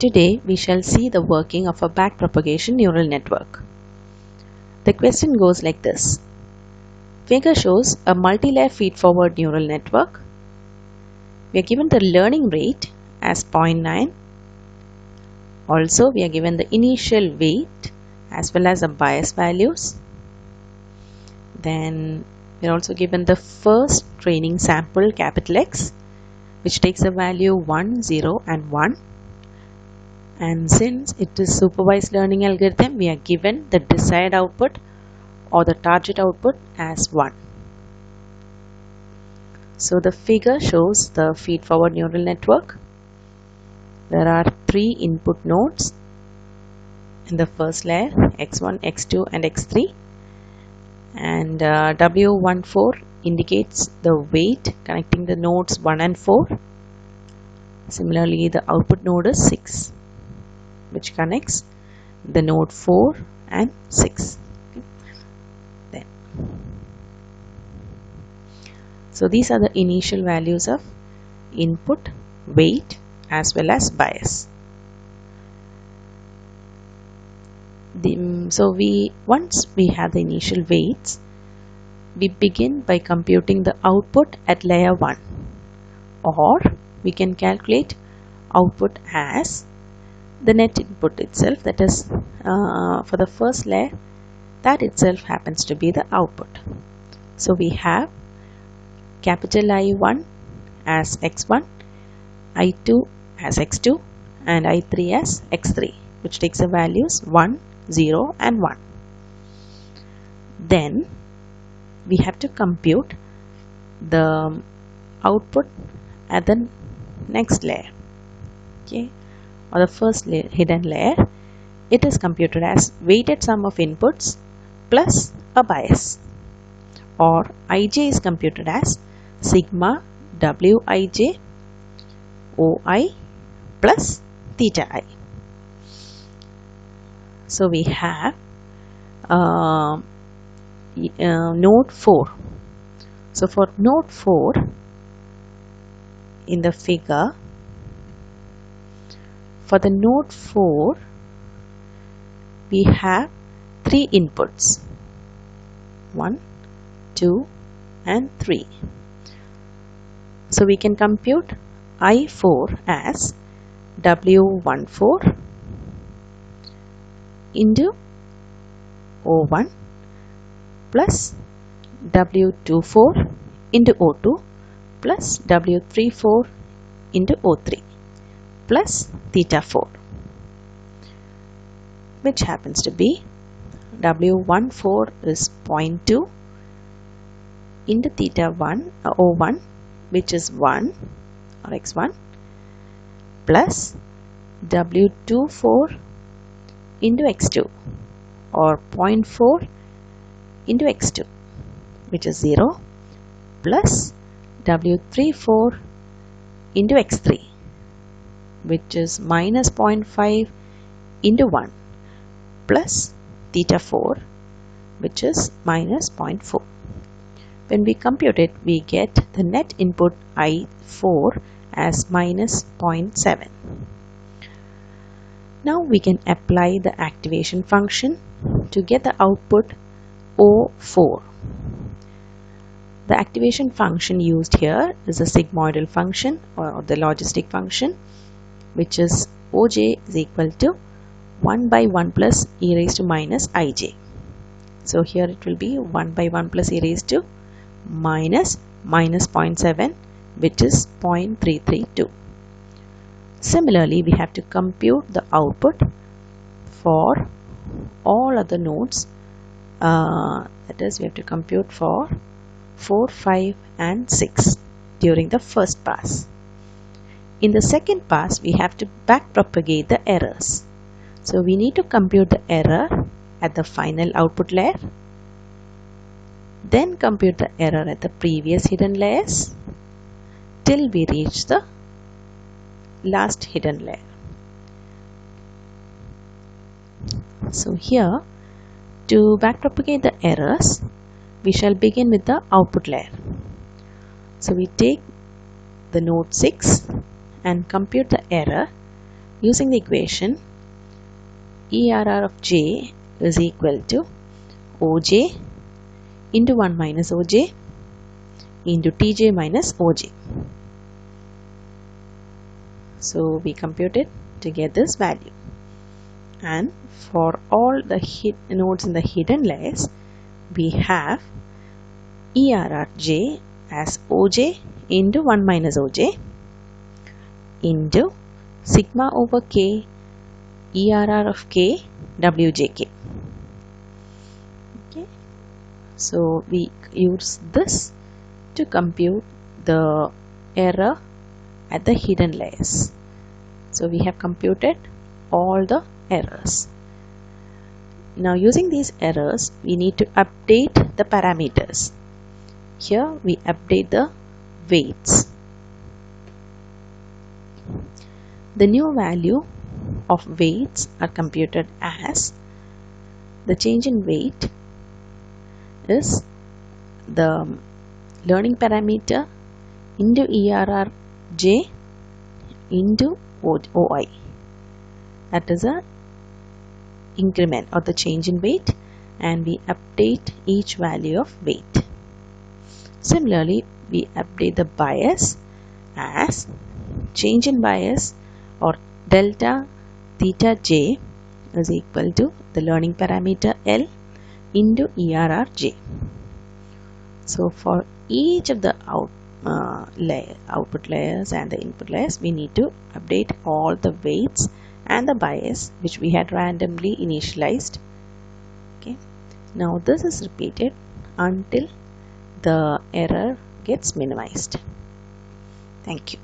Today we shall see the working of a backpropagation neural network. The question goes like this. Figure shows a multi-layer feed-forward neural network. We are given the learning rate as 0.9. Also, we are given the initial weight as well as the bias values. Then we are also given the first training sample capital X, which takes a value 1, 0 and 1. And since it is supervised learning algorithm, we are given the desired output or the target output as 1. So the figure shows the feed-forward neural network. There are 3 input nodes in the first layer, x1, x2 and x3. And W14 indicates the weight connecting the nodes 1 and 4. Similarly, the output node is 6, which connects the node 4 and 6. Then, so these are the initial values of input, weight as well as bias. Once we have the initial weights, we begin by computing the output at layer 1, or we can calculate output as the net input itself, that is for the first layer, that itself happens to be the output. So we have capital I1 as x1, I2 as x2 and I3 as x3, which takes the values 1, 0 and 1. Then we have to compute the output at the next layer, okay, or the first layer, hidden layer. It is computed as weighted sum of inputs plus a bias, or ij is computed as sigma wij oi plus theta I. So we have node 4. So for node 4 in the figure, for the node 4 we have 3 inputs, 1, 2 and 3. So we can compute I4 as W14 into O1 plus W24 into O2 plus W34 into O3 plus theta 4, which happens to be W14 is 0.2 into theta 1 O1, which is 1 or x1, plus W24 into x2 or 0.4 into x2, which is 0, plus W34 into x3, which is minus 0.5 into 1, plus theta 4, which is minus 0.4. When we compute it, we get the net input I4 as minus 0.7. Now we can apply the activation function to get the output O4. The activation function used here is a sigmoidal function or the logistic function, which is Oj is equal to 1 by 1 plus e raised to minus ij. So here it will be 1 by 1 plus e raised to minus 0.7, which is 0.332. Similarly, we have to compute the output for all other nodes. That is, we have to compute for 4, 5 and 6 during the first pass. In the second pass, we have to backpropagate the errors. So we need to compute the error at the final output layer, then compute the error at the previous hidden layers till we reach the last hidden layer. So here, to backpropagate the errors, we shall begin with the output layer. So we take the node 6 and compute the error, Using the equation, ERR of J is equal to OJ into 1 minus OJ into TJ minus OJ. So we computed to get this value. And for all the nodes in the hidden layers, we have ERRJ as OJ into 1 minus OJ into sigma over K ERR of K WJK. Okay. So we use this to compute the error at the hidden layers. So we have computed all the errors. Now using these errors, we need to update the parameters. Here we update the weights. The new value of weights are computed as the change in weight is the learning parameter into ERRJ into OI. That is a increment or the change in weight, and we update each value of weight. Similarly, we update the bias as change in bias or delta theta j is equal to the learning parameter L into ERRJ. So for each of the output layers and the input layers, we need to update all the weights and the bias which we had randomly initialized. Okay. Now this is repeated until the error gets minimized. Thank you.